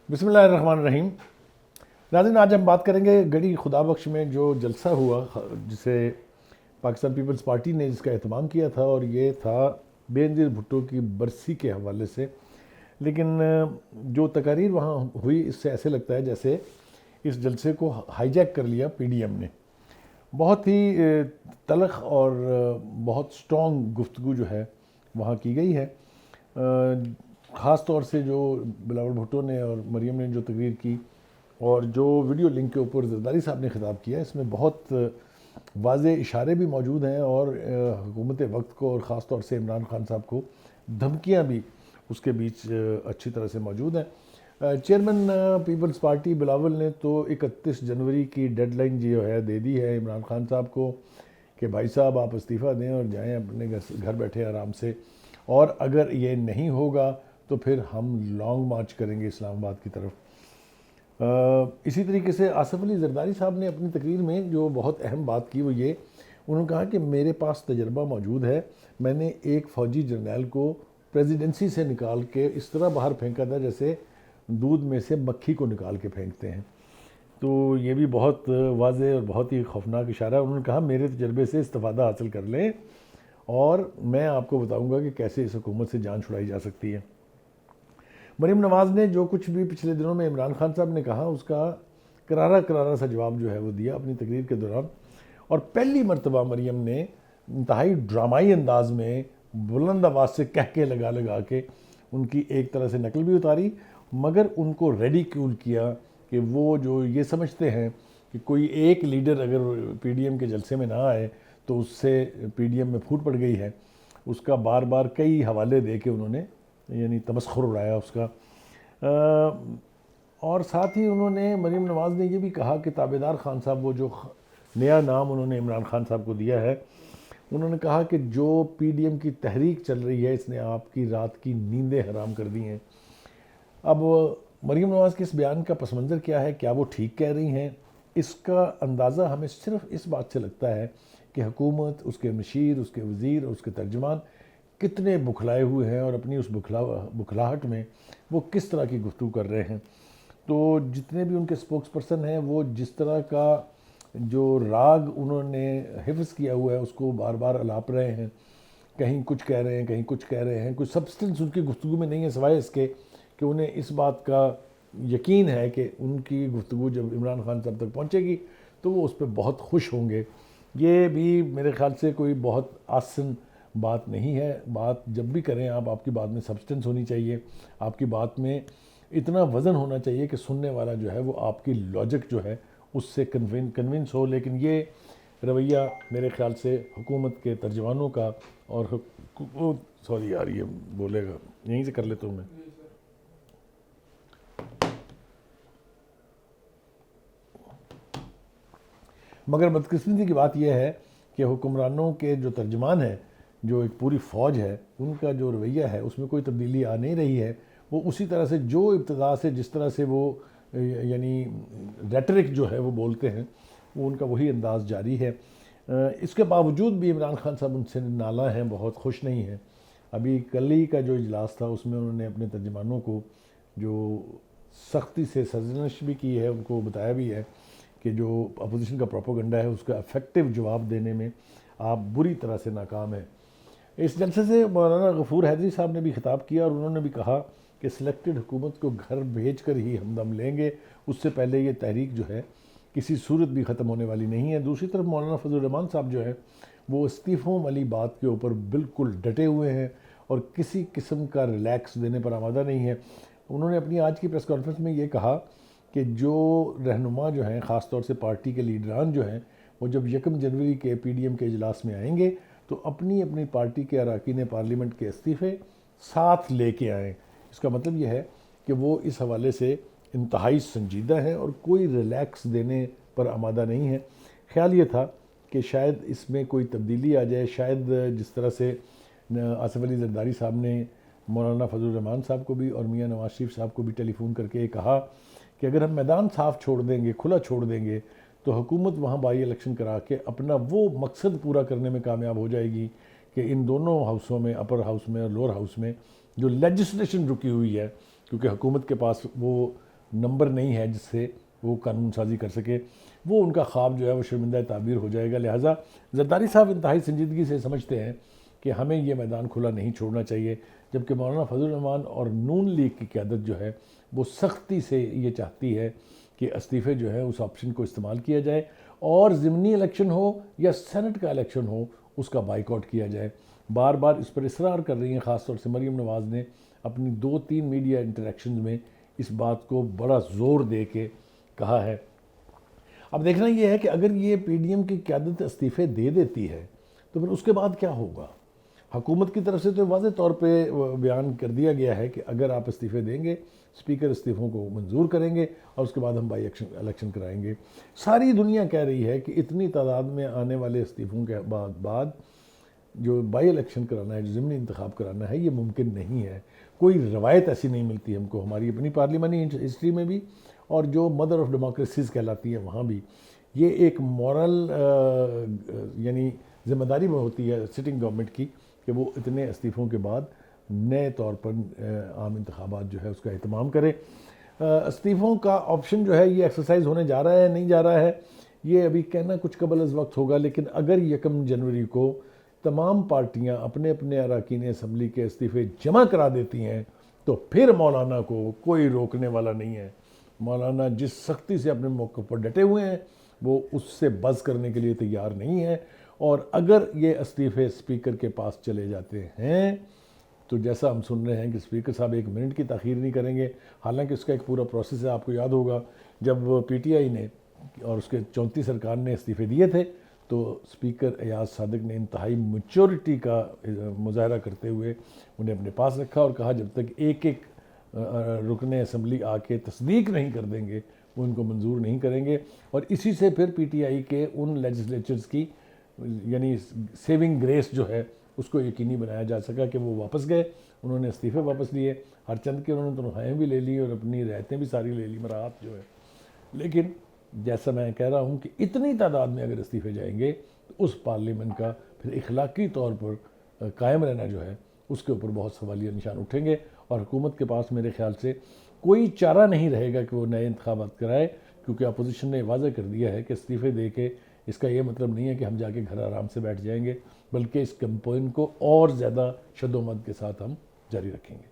بسم اللہ الرحمن الرحیم۔ ناظرین، آج ہم بات کریں گے گڑھی خدا بخش میں جو جلسہ ہوا جسے پاکستان پیپلز پارٹی نے جس کا اہتمام کیا تھا، اور یہ تھا بے نظیر بھٹو کی برسی کے حوالے سے۔ لیکن جو تقاریر وہاں ہوئی اس سے ایسے لگتا ہے جیسے اس جلسے کو ہائی جیک کر لیا پی ڈی ایم نے۔ بہت ہی تلخ اور بہت سٹرونگ گفتگو جو ہے وہاں کی گئی ہے۔ خاص طور سے جو بلاول بھٹو نے اور مریم نے جو تقریر کی اور جو ویڈیو لنک کے اوپر زرداری صاحب نے خطاب کیا، اس میں بہت واضح اشارے بھی موجود ہیں اور حکومت وقت کو اور خاص طور سے عمران خان صاحب کو دھمکیاں بھی اس کے بیچ اچھی طرح سے موجود ہیں۔ چیئرمین پیپلز پارٹی بلاول نے تو 31 جنوری کی ڈیڈ لائن جو ہے دے دی ہے عمران خان صاحب کو کہ بھائی صاحب آپ استعفیٰ دیں اور جائیں اپنے گھر بیٹھے آرام سے، اور اگر یہ نہیں ہوگا تو پھر ہم لانگ مارچ کریں گے اسلام آباد کی طرف۔ اسی طریقے سے آصف علی زرداری صاحب نے اپنی تقریر میں جو بہت اہم بات کی وہ یہ، انہوں نے کہا کہ میرے پاس تجربہ موجود ہے، میں نے ایک فوجی جرنیل کو پریزیڈنسی سے نکال کے اس طرح باہر پھینکا تھا جیسے دودھ میں سے مکھی کو نکال کے پھینکتے ہیں۔ تو یہ بھی بہت واضح اور بہت ہی خوفناک اشارہ ہے۔ انہوں نے کہا میرے تجربے سے استفادہ حاصل کر لیں اور میں آپ کو بتاؤں گا کہ کیسے اس حکومت سے جان چھڑائی جا سکتی ہے۔ مریم نواز نے جو کچھ بھی پچھلے دنوں میں عمران خان صاحب نے کہا اس کا کرارا سا جواب جو ہے وہ دیا اپنی تقریر کے دوران، اور پہلی مرتبہ مریم نے انتہائی ڈرامائی انداز میں بلند آواز سے کہہ لگا کے ان کی ایک طرح سے نقل بھی اتاری، مگر ان کو ریڈیکیول کیا کہ وہ جو یہ سمجھتے ہیں کہ کوئی ایک لیڈر اگر پی ڈی ایم کے جلسے میں نہ آئے تو اس سے پی ڈی ایم میں پھوٹ پڑ گئی ہے، اس کا بار بار کئی حوالے دے کے انہوں نے یعنی تمسخر اڑایا اس کا۔ اور ساتھ ہی انہوں نے مریم نواز نے یہ بھی کہا کہ تابعدار خان صاحب، وہ جو نیا نام انہوں نے عمران خان صاحب کو دیا ہے، انہوں نے کہا کہ جو پی ڈی ایم کی تحریک چل رہی ہے اس نے آپ کی رات کی نیندیں حرام کر دی ہیں۔ اب مریم نواز کے اس بیان کا پس منظر کیا ہے، کیا وہ ٹھیک کہہ رہی ہیں؟ اس کا اندازہ ہمیں صرف اس بات سے لگتا ہے کہ حکومت، اس کے مشیر، اس کے وزیر اور اس کے ترجمان کتنے بکھلائے ہوئے ہیں اور اپنی اس بکھلاہٹ میں وہ کس طرح کی گفتگو کر رہے ہیں۔ تو جتنے بھی ان کے سپوکس پرسن ہیں وہ جس طرح کا جو راگ انہوں نے حفظ کیا ہوا ہے اس کو بار بار الاپ رہے ہیں، کہیں کچھ کہہ رہے ہیں کہیں کچھ کہہ رہے ہیں، کوئی سبسٹنس ان کی گفتگو میں نہیں ہے سوائے اس کے کہ انہیں اس بات کا یقین ہے کہ ان کی گفتگو جب عمران خان صاحب تک پہنچے گی تو وہ اس پہ بہت خوش ہوں گے۔ یہ بھی میرے خیال سے کوئی بہت آسن بات نہیں ہے۔ بات جب بھی کریں آپ کی بات میں سبسٹنس ہونی چاہیے، آپ کی بات میں اتنا وزن ہونا چاہیے کہ سننے والا جو ہے وہ آپ کی لاجک جو ہے اس سے کنونس ہو۔ لیکن یہ رویہ میرے خیال سے حکومت کے ترجمانوں کا اور سوری یار یہ بولے گا یہیں سے کر لیتا ہوں میں۔ مگر بدقسمتی کی بات یہ ہے کہ حکمرانوں کے جو ترجمان ہیں، جو ایک پوری فوج ہے، ان کا جو رویہ ہے اس میں کوئی تبدیلی آ نہیں رہی ہے۔ وہ اسی طرح سے جو ابتدا سے جس طرح سے وہ یعنی ریٹرک جو ہے وہ بولتے ہیں، وہ ان کا وہی انداز جاری ہے۔ اس کے باوجود بھی عمران خان صاحب ان سے نالاں ہیں، بہت خوش نہیں ہیں۔ ابھی کل ہی کا جو اجلاس تھا اس میں انہوں نے اپنے ترجمانوں کو جو سختی سے سرزنش بھی کی ہے، ان کو بتایا بھی ہے کہ جو اپوزیشن کا پروپیگنڈا ہے اس کا افیکٹو جواب دینے میں آپ بری طرح سے ناکام ہیں۔ اس جلسے سے مولانا غفور حیدری صاحب نے بھی خطاب کیا اور انہوں نے بھی کہا کہ سلیکٹڈ حکومت کو گھر بھیج کر ہی ہم دم لیں گے، اس سے پہلے یہ تحریک جو ہے کسی صورت بھی ختم ہونے والی نہیں ہے۔ دوسری طرف مولانا فضل الرحمان صاحب جو ہے وہ استعفوں والی بات کے اوپر بالکل ڈٹے ہوئے ہیں اور کسی قسم کا ریلیکس دینے پر آمادہ نہیں ہے۔ انہوں نے اپنی آج کی پریس کانفرنس میں یہ کہا کہ جو رہنما جو ہیں، خاص طور سے پارٹی کے لیڈران جو ہیں، وہ جب 1 جنوری کے پی ڈی ایم کے اجلاس میں آئیں گے تو اپنی پارٹی کے اراکین پارلیمنٹ کے استعفے ساتھ لے کے آئیں۔ اس کا مطلب یہ ہے کہ وہ اس حوالے سے انتہائی سنجیدہ ہیں اور کوئی ریلیکس دینے پر آمادہ نہیں ہے۔ خیال یہ تھا کہ شاید اس میں کوئی تبدیلی آ جائے، شاید جس طرح سے آصف علی زرداری صاحب نے مولانا فضل الرحمان صاحب کو بھی اور میاں نواز شریف صاحب کو بھی ٹیلی فون کر کے یہ کہا کہ اگر ہم میدان صاف چھوڑ دیں گے، کھلا چھوڑ دیں گے، تو حکومت وہاں بائی الیکشن کرا کے اپنا وہ مقصد پورا کرنے میں کامیاب ہو جائے گی کہ ان دونوں ہاؤسوں میں، اپر ہاؤس میں اور لوور ہاؤس میں جو لیجسلیشن رکی ہوئی ہے، کیونکہ حکومت کے پاس وہ نمبر نہیں ہے جس سے وہ قانون سازی کر سکے، وہ ان کا خواب جو ہے وہ شرمندہ تعبیر ہو جائے گا۔ لہٰذا زرداری صاحب انتہائی سنجیدگی سے سمجھتے ہیں کہ ہمیں یہ میدان کھلا نہیں چھوڑنا چاہیے، جبکہ مولانا فضل الرحمان اور نون لیگ کی قیادت جو ہے وہ سختی سے یہ چاہتی ہے کہ استعفے جو ہے اس آپشن کو استعمال کیا جائے، اور ضمنی الیکشن ہو یا سینٹ کا الیکشن ہو اس کا بائیکاٹ کیا جائے۔ بار بار اس پر اصرار کر رہی ہیں، خاص طور سے مریم نواز نے اپنی 2-3 میڈیا انٹریکشنز میں اس بات کو بڑا زور دے کے کہا ہے۔ اب دیکھنا یہ ہے کہ اگر یہ پی ڈی ایم کی قیادت استعفے دے دیتی ہے تو پھر اس کے بعد کیا ہوگا۔ حکومت کی طرف سے تو واضح طور پہ بیان کر دیا گیا ہے کہ اگر آپ استعفے دیں گے، اسپیکر استعفوں کو منظور کریں گے اور اس کے بعد ہم بائی الیکشن کرائیں گے۔ ساری دنیا کہہ رہی ہے کہ اتنی تعداد میں آنے والے استعفوں کے بعد جو بائی الیکشن کرانا ہے، جو ضمنی انتخاب کرانا ہے، یہ ممکن نہیں ہے۔ کوئی روایت ایسی نہیں ملتی ہم کو ہماری اپنی پارلیمانی ہسٹری میں بھی، اور جو مدر آف ڈیموکریسیز کہلاتی ہیں وہاں بھی۔ یہ ایک مورل یعنی ذمہ داری میں ہوتی ہے سٹنگ گورنمنٹ کی کہ وہ اتنے استعفوں کے بعد نئے طور پر عام انتخابات جو ہے اس کا اہتمام کرے۔ استعفوں کا آپشن جو ہے یہ ایکسرسائز ہونے جا رہا ہے نہیں جا رہا ہے، یہ ابھی کہنا کچھ قبل از وقت ہوگا، لیکن اگر 1 جنوری کو تمام پارٹیاں اپنے اپنے اراکین اسمبلی کے استعفے جمع کرا دیتی ہیں تو پھر مولانا کو کوئی روکنے والا نہیں ہے۔ مولانا جس سختی سے اپنے موقع پر ڈٹے ہوئے ہیں وہ اس سے بز کرنے کے لیے تیار نہیں ہے، اور اگر یہ استعفے اسپیکر کے پاس چلے جاتے ہیں تو جیسا ہم سن رہے ہیں کہ اسپیکر صاحب 1 منٹ کی تاخیر نہیں کریں گے، حالانکہ اس کا ایک پورا پروسیس ہے۔ آپ کو یاد ہوگا جب پی ٹی آئی نے اور اس کے 34 ارکان نے استعفے دیے تھے تو اسپیکر ایاز صادق نے انتہائی میچورٹی کا مظاہرہ کرتے ہوئے انہیں اپنے پاس رکھا اور کہا جب تک ایک رکن اسمبلی آ کے تصدیق نہیں کر دیں گے وہ ان کو منظور نہیں کریں گے۔ اور اسی سے پھر پی ٹی آئی کے ان لیجسلیچرز کی یعنی سیونگ گریس جو ہے اس کو یقینی بنایا جا سکا کہ وہ واپس گئے، انہوں نے استعفے واپس لیے، ہر چند کے انہوں نے تنخواہیں بھی لے لی اور اپنی رعایتیں بھی ساری لے لی، مراعات جو ہے۔ لیکن جیسا میں کہہ رہا ہوں کہ اتنی تعداد میں اگر استعفے جائیں گے تو اس پارلیمنٹ کا پھر اخلاقی طور پر قائم رہنا جو ہے اس کے اوپر بہت سوالیہ نشان اٹھیں گے، اور حکومت کے پاس میرے خیال سے کوئی چارہ نہیں رہے گا کہ وہ نئے انتخابات کرائے، کیونکہ اپوزیشن نے واضح کر دیا ہے کہ استعفے دے کے اس کا یہ مطلب نہیں ہے کہ ہم جا کے گھر آرام سے بیٹھ جائیں گے، بلکہ اس کیمپین کو اور زیادہ شد و مد کے ساتھ ہم جاری رکھیں گے۔